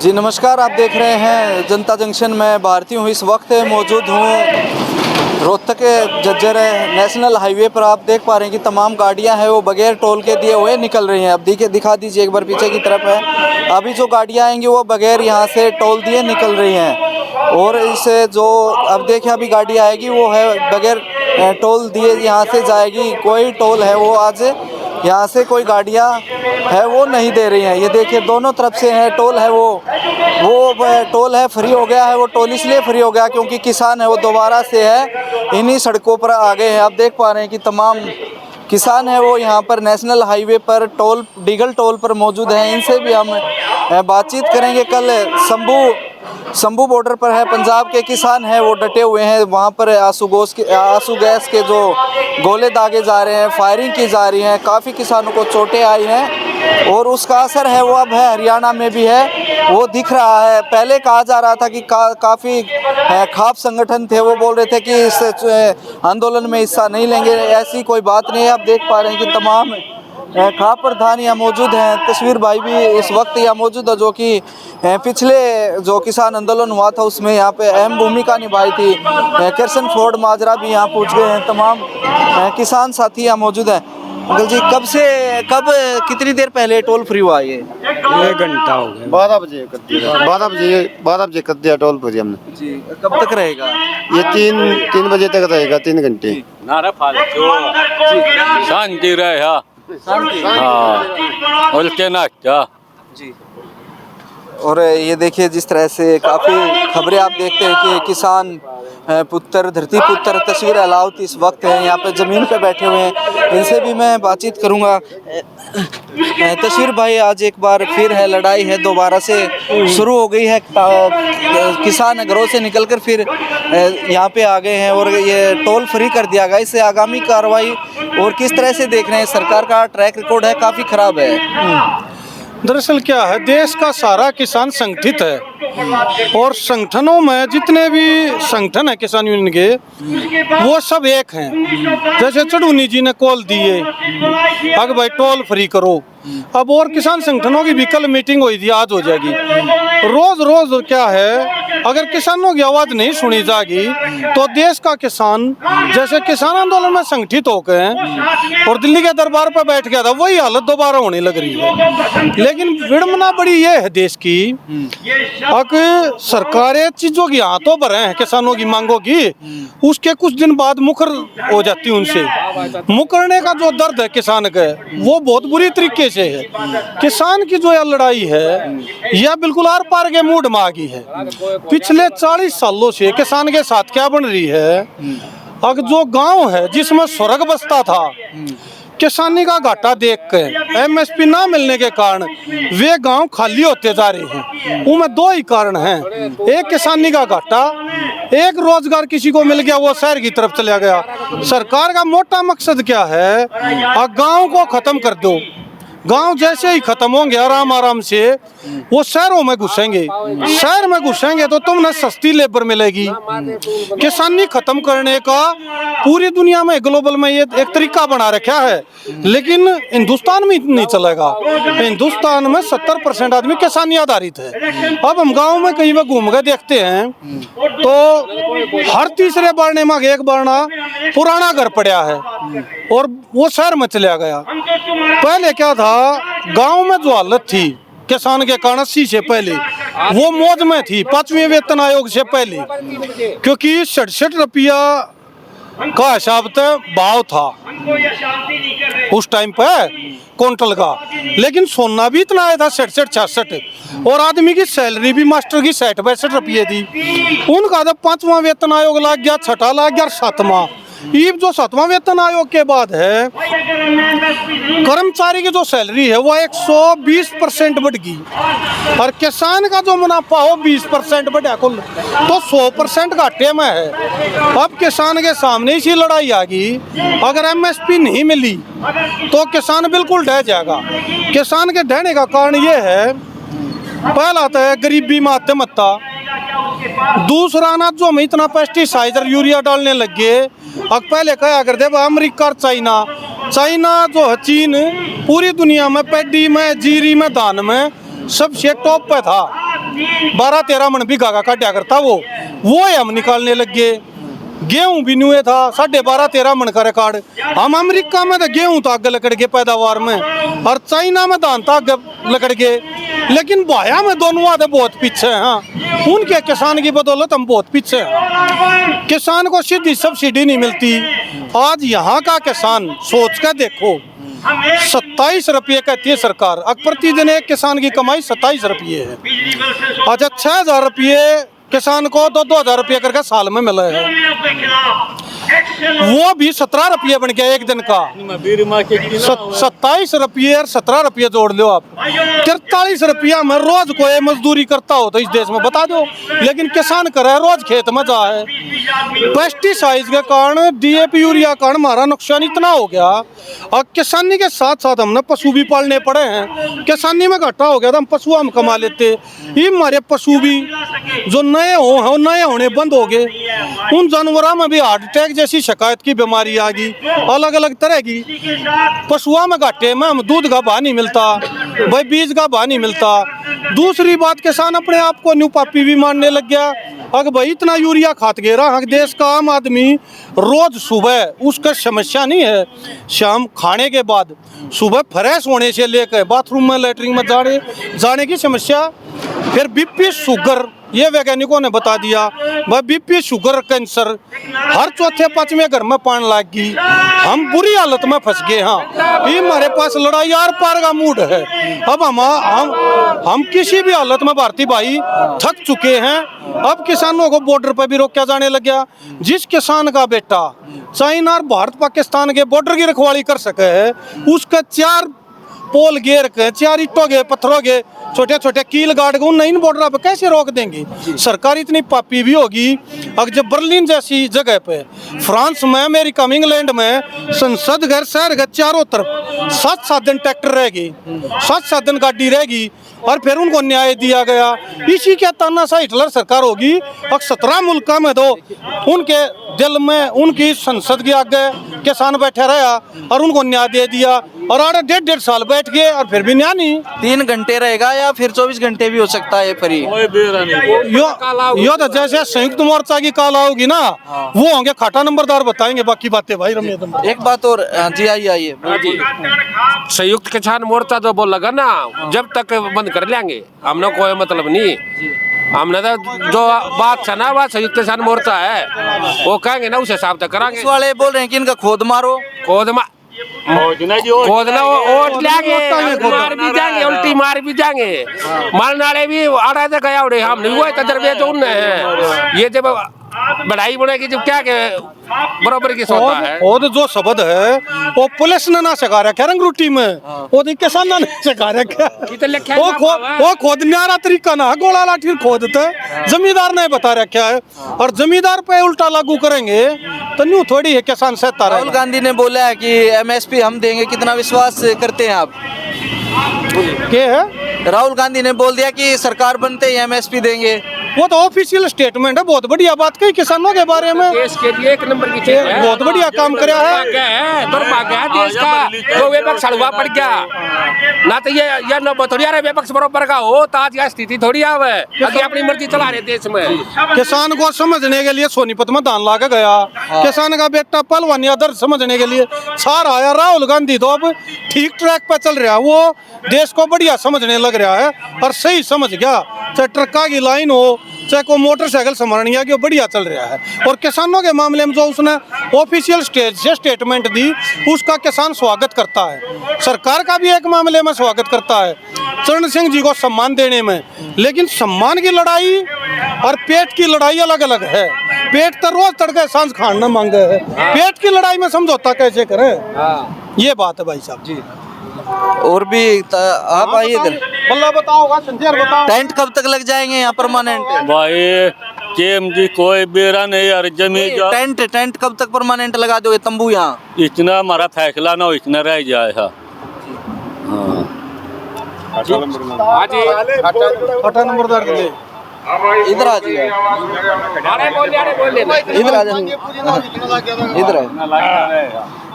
जी नमस्कार, आप देख रहे हैं जनता जंक्शन में भारतीय हूँ। इस वक्त मौजूद हूँ रोहतक के जज्जर नेशनल हाईवे पर। आप देख पा रहे हैं कि तमाम गाड़ियां हैं वो बगैर टोल के दिए हुए निकल रही हैं। अब दिखा दीजिए एक बार पीछे की तरफ है। अभी जो गाड़ियां आएंगी वो बगैर यहाँ से टोल दिए निकल रही हैं। और इसे जो अब देखिए अभी गाड़ी आएगी वो है बगैर टोल दिए यहाँ से जाएगी। कोई टोल है वो आज यहाँ से कोई गाड़ियाँ है वो नहीं दे रही हैं। ये देखिए दोनों तरफ से है टोल है वो टोल है फ्री हो गया है। वो टोल इसलिए फ्री हो गया क्योंकि किसान है वो दोबारा से है इन्हीं सड़कों पर आ गए हैं। आप देख पा रहे हैं कि तमाम किसान है वो यहाँ पर नेशनल हाईवे पर डीगल टोल पर मौजूद हैं। इनसे भी हम बातचीत करेंगे। कल शंभू बॉर्डर पर है पंजाब के किसान हैं वो डटे हुए हैं। वहाँ पर आंसू गैस के जो गोले दागे जा रहे हैं, फायरिंग की जा रही है। काफ़ी किसानों को चोटें आई हैं और उसका असर है वो अब है हरियाणा में भी है वो दिख रहा है। पहले कहा जा रहा था कि काफ़ी खाप संगठन थे वो बोल रहे थे कि इस आंदोलन में हिस्सा नहीं लेंगे। ऐसी कोई बात नहीं है। आप देख पा रहे हैं कि तमाम खाप प्रधान यहाँ मौजूद हैं। तस्वीर भाई भी इस वक्त यहाँ मौजूद है जो कि पिछले जो किसान आंदोलन हुआ था उसमें यहाँ पे अहम भूमिका निभाई थी। किशन फोर्ड माजरा भी यहाँ पहुँच गए हैं। तमाम किसान साथी यहाँ मौजूद हैं। अंकल जी कितनी देर पहले टोल फ्री हुआ ये? 1 घंटा हो गया। 12 बजे कर दिया। 12 बजे कर दिया टोल फ्री हमने जी। कब तक रहेगा ये? 3 बजे तक रहेगा, 3 घंटे। नारा फालतू शांति रहे। हाँ उल्टे ना जी। और ये देखिए जिस तरह से काफ़ी खबरें आप देखते हैं कि किसान पुत्र धरती पुत्र तस्वीर अलाउत इस वक्त है यहाँ पे ज़मीन पे बैठे हुए हैं। इनसे भी मैं बातचीत करूँगा। तस्वीर भाई आज एक बार फिर है लड़ाई है दोबारा से शुरू हो गई है। किसान घरों से निकलकर फिर यहाँ पे आ गए हैं और ये टोल फ्री कर दिया गया। इससे आगामी कार्रवाई और किस तरह से देख रहे हैं? सरकार का ट्रैक रिकॉर्ड है काफ़ी ख़राब है। दरअसल क्या है, देश का सारा किसान संगठित है और संगठनों में जितने भी संगठन है किसान यूनियन के वो सब एक हैं। जैसे चढ़ूनी जी ने कॉल दिए अगर भाई टोल फ्री करो, अब और किसान संगठनों की भी कल मीटिंग हुई थी, आज हो जाएगी। रोज क्या है, अगर किसानों की आवाज़ नहीं सुनी जाएगी तो देश का किसान जैसे किसान आंदोलन में संगठित हो गए और दिल्ली के दरबार पर बैठ गया था, वही हालत दोबारा होने लग रही है। लेकिन विडम्बना बड़ी ये है देश की, अगर सरकारें चीज़ों की हाथों भरे हैं किसानों की मांगों की, उसके कुछ दिन बाद मुकर हो जाती है उनसे। मुकरने का जो दर्द है किसान का वो बहुत बुरी तरीके से है। किसान की जो यह लड़ाई है यह बिल्कुल आर पार के मूड में आ गई है। पिछले 40 सालों से किसान के साथ क्या बन रही है, अगर जो गांव है जिसमें स्वर्ग बसता था, किसानी का घाटा देख के एमएसपी ना मिलने के कारण वे गांव खाली होते जा रहे हैं। उनमें 2 ही कारण हैं, एक किसानी का घाटा, एक रोजगार किसी को मिल गया वो शहर की तरफ चला गया। सरकार का मोटा मकसद क्या है, गांव को खत्म कर दो। गांव जैसे ही खत्म होंगे आराम से वो शहरों में घुसेंगे। शहर में घुसेंगे तो तुमने सस्ती लेबर मिलेगी। किसानी खत्म करने का पूरी दुनिया में ग्लोबल में ये एक तरीका बना रखा है, लेकिन हिंदुस्तान में नहीं चलेगा। हिंदुस्तान में 70% आदमी किसानी आधारित है। अब हम गांव में कहीं पर घूम के देखते हैं तो हर तीसरे बारने में एक बारना पुराना घर पड़ा है और वो शहर में चला गया। पहले क्या था, गांव में जो हालत थी किसान के कारण 80 से पहले वो मौज में थी, 5वें वेतन आयोग से पहले, क्योंकि 67 रुपया का हिसाब से भाव था उस टाइम पे क्विंटल का। लेकिन सोना भी इतना आया था 67-66 और आदमी की सैलरी भी मास्टर की 60-62 रुपये थी। उनका जब 5वां वेतन आयोग लग गया, 6ठा लग गया, 7वां, ये जो 7वां वेतन आयोग के बाद है कर्मचारी की जो सैलरी है वो 120% बढ़ गई और किसान का जो मुनाफा हो 20% बढ़ा कुल, तो 100% घाटे में है। अब किसान के सामने इसी लड़ाई आ गई, अगर एमएसपी नहीं मिली तो किसान बिल्कुल ढह जाएगा। किसान के ढहने का कारण ये है, पहला तो है गरीबी में आत्महत्या, दूसरा ना जो हम इतना पेस्टिसाइडर यूरिया डालने लग गए। अब पहले क्या करते अमेरिका और चाइना जो है चीन पूरी दुनिया में पैडी में जीरी में धान में सबसे टॉप पे था। 12-13 मन बीघा का काटा करता वो हम निकालने लग गए। गेहूं भी नुए था 12.5-13 मन का रिकॉर्ड। हम अमेरिका में तो गेहूं तो आगे लकड़ के पैदावार में, और चाइना में धान तो आगे लकड़ के, लेकिन बाया में दोनों आधे बहुत पीछे हैं। हाँ, उनके किसान की बदौलत हम बहुत पीछे हैं। किसान को सीधी सब्सिडी नहीं मिलती। आज यहाँ का किसान सोच कर देखो, 27 रुपये कहती है सरकार, अब प्रतिदिन एक किसान की कमाई 27 रुपये है। अच्छा, 6,000 रुपये किसान को 2-2 रुपये करके साल में मिला है, वो भी 17 रुपये बन गया एक दिन का। 27 रुपये और 17 रुपये जोड़ लो आप, 43 रुपया में रोज कोई मजदूरी करता हो तो इस देश में बता दो। लेकिन किसान करे रोज खेत में जा है। पेस्टिसाइड के कारण, DAP यूरिया के कारण हमारा नुकसान इतना हो गया। और किसानी के साथ साथ हमने पशु भी पालने पड़े हैं। किसानी में घाटा हो गया तो हम पशु हम कमा लेते, ये हमारे पशु भी जो नए नए होने बंद हो गए। उन जानवरों में भी हार्ट अटैक जैसी शिकायत की बीमारी आ गई, अलग अलग तरह की। पशुओं में घाटे में हम दूध का भाव नहीं मिलता भाई, बीज का भाव नहीं मिलता। दूसरी बात, किसान अपने आप को न्यू पापी भी मानने लग गया। अगर भाई इतना यूरिया खात गे रहा, देश का आम आदमी रोज सुबह, उसका समस्या नहीं है शाम खाने के बाद, सुबह फ्रेश होने से लेकर बाथरूम में लैट्रिन में जाने की समस्या। फिर BP शुगर, ये वैज्ञानिकों ने बता दिया भाई, BP शुगर कैंसर हर चौथे पांचवें घर में पान लाग गई। हम बुरी हालत में फंस गए। हाँ, ये हमारे पास लड़ाई आर पार का मूड है। अब हम किसी भी हालत में भारतीय भाई थक चुके हैं। अब किसानों को बॉर्डर पर भी रोका जाने लग गया। जिस किसान का बेटा चाइना और भारत पाकिस्तान के बॉर्डर की रखवाली कर सके है, उसका 4 पोल घेर के, 4 ईंटों के, पत्थरों के, छोटे छोटे कील गाड़ के उन बॉर्डर पे कैसे रोक देंगे? सरकार इतनी पापी भी होगी। अगर जब बर्लिन जैसी जगह पे, फ्रांस में, अमेरिका में, इंग्लैंड में संसद घर शहर के चारों तरफ 7-7 दिन ट्रैक्टर रहेगी, 7-7 दिन गाड़ी रहेगी, और फिर उनको न्याय दिया गया। इसी के तानाशाह हिटलर सरकार होगी। और 17 मुल्क में तो उनके दिल में, उनकी संसद के आगे किसान बैठे रहा और उनको न्याय दे दिया, और 1.5 साल बैठ गए और फिर भी न्याय नहीं। 3 घंटे रहेगा या फिर 24 घंटे भी हो सकता है फ्री? यो तो जैसे संयुक्त मोर्चा की काला होगी ना, वो होंगे खाटा नंबरदार, बताएंगे बाकी बातें भाई। रमेश, एक बात और, जी आइए। संयुक्त किसान मोर्चा तो बोल लगा ना, जब तक बंद कर लेंगे हमने कोई मतलब नहीं। हमने तो जो बात है ना, वह संयुक्त किसान मोर्चा है, वो कहेंगे ना उस हिसाब से करांगे। पुलिस वाले बोल रहे हैं कि इनका खोद मारो, खोदना वोट लेंगे, मार भी जाएंगे, उल्टी मार भी जाएंगे, मारनाले भी आड़ा से गया उड़े। हमने वो तजर्बे तो उनने है। ये जब बढ़ाई बढ़ेगी जब क्या के बराबर की सोता है। और जो शब्द है वो पुलिस ने ना सिखा रखा रंगरूटी में, वो किसान ने सिखा रखा। वो खोदने वाला तरीका ना गोला लाठी खोदते, जमींदार ने बता रखा है, और जमींदार पे उल्टा लागू करेंगे तो न्यू थोड़ी है किसान सहता रहे। राहुल गांधी ने बोला है कि MSP हम देंगे, कितना विश्वास करते हैं आप? क्या है? राहुल गांधी ने बोल दिया कि सरकार बनते ही MSP देंगे। वो तो ऑफिशियल स्टेटमेंट है, बहुत बढ़िया बात कही किसानों के बारे में। देश के लिए 1 नंबर की चीज है, बहुत बढ़िया काम कराया है। दुर्भाग्य है देश का, जो विपक्ष सड़ुआ पड़ गया ना, तो ये न बतौरिया विपक्ष बराबर का हो तो आज यह स्थिति थोड़ी आवे। अभी अपनी मर्जी चला रहे देश में। किसान को समझने के लिए सोनीपत में धान ला के गया, किसान का बेटा पहलवानी आदर समझने के लिए सार आया। राहुल गांधी तो अब ठीक ट्रैक पर चल रहा है, वो देश को बढ़िया समझने लग रहा है और सही समझ गया। चाहे ट्रका की लाइन हो, चाहे को मोटरसाइकिल संभालनी है, कि बढ़िया चल रहा है। और किसानों के मामले में जो उसने ऑफिशियल स्टेज से स्टेटमेंट दी, उसका किसान स्वागत करता है। सरकार का भी एक मामले में स्वागत करता है, चरण सिंह जी को सम्मान देने में। लेकिन सम्मान की लड़ाई और पेट की लड़ाई अलग अलग है। पेट तो रोज तड़के सांझ खाना मांगे है, पेट की लड़ाई में समझौता कैसे करें? ये बात है भाई साहब जी। और भी आप आइए इधर। बल्ला बताओगा, संजय बताओ। टेंट कब तक लग जाएंगे यहाँ परमानेंट? भाई केम जी कोई बेरा नहीं यार, जमीन टेंट कब तक परमानेंट लगा दोगे, तंबू यहाँ? इतना हमारा फैसला ना हो, इतना रह जाए। हाँ, खाटा नंबरदार के लिए इधर आ जाइए, इधर आ जाइए, इधर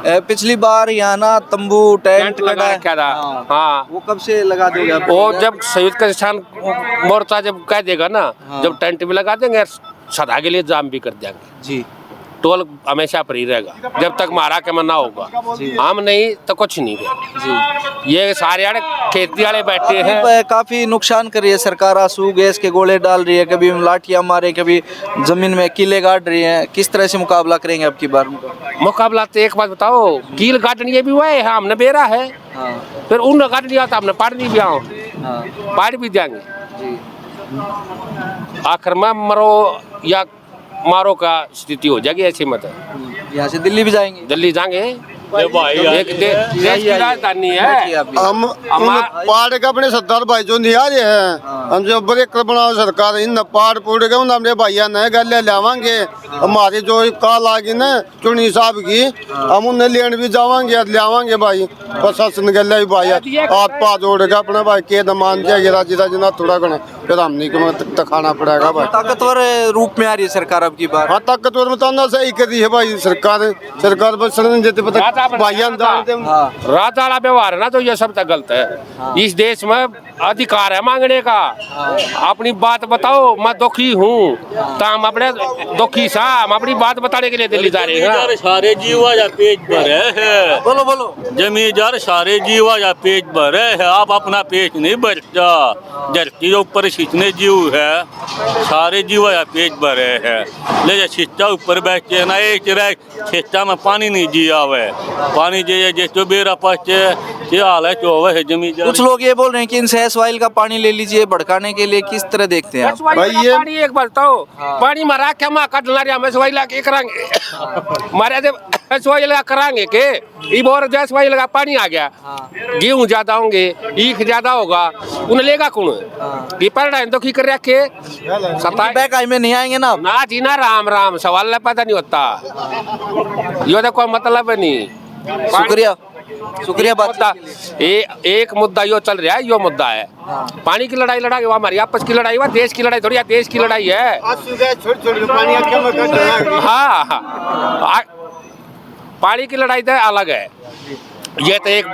पिछली बार यहाँ ना तंबू टेंट टेंट लगा लगा रखा था। हाँ। हाँ वो कब से लगा दोगे आप? वो जब संयुक्त किसान मोर्चा जब कह देगा ना, हाँ। जब टेंट भी लगा देंगे, सदा के लिए जाम भी कर देंगे। जी टोल हमेशा फ्री रहेगा जब तक मारा के मना होगा। हम नहीं तो कुछ नहीं है। जी ये सारे आड़े खेती वाले बैठे हैं। अभी काफी नुकसान कर रही है सरकार, आंसू गैस के गोले डाल रही है, कभी लाठियां मारे, कभी जमीन में कीले गाड़ रही है। किस तरह से मुकाबला करेंगे अब की बार? मुकाबला तो एक बात बताओ, कील गार्डन ये भी हुआ है, हमने बेरा है, हाँ फिर उन गार्डन दिया था हमने पाड़ नहीं भी आओ, हाँ पाड़ भी देंगे। जी आखिर में मरो या मारो का स्थिति हो जाएगी ऐसी मत है। यहाँ से दिल्ली भी जाएंगे? दिल्ली जाएंगे, ये भाई एक देश की राजधानी है। हम पहाड़ के अपने सरदार भाई जो नहीं आ रहे हैं, हम जो ब्रेक बनाओ सरकार इन पहाड़ पूड़ के उन हमने भैया नए गले लावांगे। हमारी जो कॉल आ गई ना चुनी साहब की, हम उन्हें लेन भी जावांगे लावांगे भाई। प्रशासन गले भी भाई हाथ पा जोड़ के अपने भाई के मान जाएगी राजी राजी ना थोड़ा घना, फिर हमने को खाना पड़ेगा भाई। ताकतवर रूप में आ रही है सरकार अब की बार? हाँ ताकतवर में तो सही करी है भाई सरकार। सरकार बस देते पता भाइया हाँ रात वाला व्यवहार है ना, तो ये सब तक गलत है। इस देश में अधिकार है मांगने का। अपनी बात बताओ, मैं दुखी हूँ तो हम अपने दुखी सा हम अपनी बात बताने के लिए दिल्ली जा रहे हैं। जमींदार सारे जीवा या पेट भरे है। बोलो बोलो। जमींदार सारे जीवा या पेट भरे है, आप अपना पेट नहीं भरता। धरती के ऊपर जितने जीव है सारे जीवा या पेट भरे है। ले छिट्टा ऊपर बैठे ना, एक छिट्टा में पानी नहीं जिया हुआ, पानी जे जो बेरा पाचे ये हाल है जो है जमींदार। कुछ लोग ये बोल रहे हैं कि इनसे एसवाइल का पानी ले लीजिए भड़काने के लिए, किस तरह देखते हैं आप? भाई ये पानी एक बताओ, पानी मरा क्या माँ कटना रहा, हमें सवाई लगा के करांगे मारे थे सवाई लगा करांगे के ये बोर जैसे सवाई लगा पानी आ गया, गेहूं ज्यादा होंगे, ईख ज्यादा होगा, उन्हें लेगा कौन? ये पर तो की कर रखे सत्ता बैक आई में नहीं आएंगे ना? ना जी ना, राम राम सवाल पता नहीं होता, ये तो कोई मतलब नहीं। शुक्रिया शुक्रिया बात मुद्दा एक मुद्दा यो चल रहा है, यो मुद्दा है पानी की लड़ाई लड़ा वो हमारी आपस की लड़ाई, देश की लड़ाई थोड़ी है, देश की लड़ाई है। हाँ पानी की लड़ाई तो अलग है, ये तो एक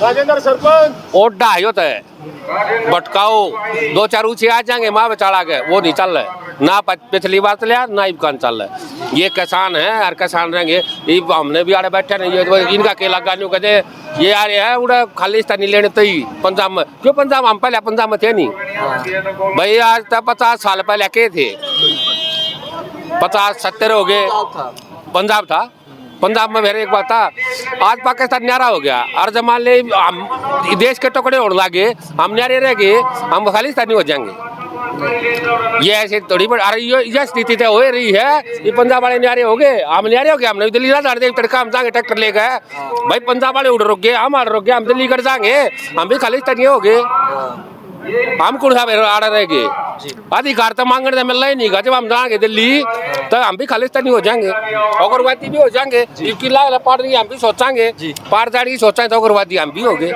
राजेंद्र सरपंच ओड्डा है, यो तो है भटकाओ दो चार ऊँचे आ जाएंगे माँ चढ़ा के, वो नहीं चल रहा ना, पिछली बार चल ना ही कान चल रहा है। ये किसान है और किसान रहेंगे, ये हमने भी आड़े बैठे नहीं, ये इनका केला गानियों कहते ये आ रहे हैं उड़ा खालिस्तानी लेने तो ही पंजाब में, क्यों पंजाब हम पहले पंजाब में थे नहीं भाई, आज तक 50 साल पहले के थे, 50-70 हो गए पंजाब था। पंजाब में मेरे एक बात था, आज पाकिस्तान न्यारा हो गया और जब मान ले हम देश के टुकड़े होने लगे, हम न्यारे रह गए, हम खालिस्तानी हो जाएंगे। ये ऐसे थोड़ी बड़ी अरे ये स्थिति तो हो रही है, ये पंजाब वाले न्यारे हो गए, हम न्यारे हो गए, हमने दिल्ली ना जाने तड़का हम जाएंगे ट्रैक्टर ले गए भाई, पंजाब वाले उड़ रुक गए, हम रुक गए, हम दिल्ली कर जाएंगे, हम भी खालिस्तानी हो गए, हम कौन सा आड़ा रह गए? अधिकार तो मांगने मिल रहा ही नहीं, जब हम जाएंगे दिल्ली तो हम भी खालिस्तानी हो जाएंगे, उग्रवादी भी हो जाएंगे, क्योंकि लाल पार हम भी सोचांगे, पार जाने की सोचा तो उग्रवादी हम भी हो गए।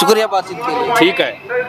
शुक्रिया बातचीत के लिए। ठीक है।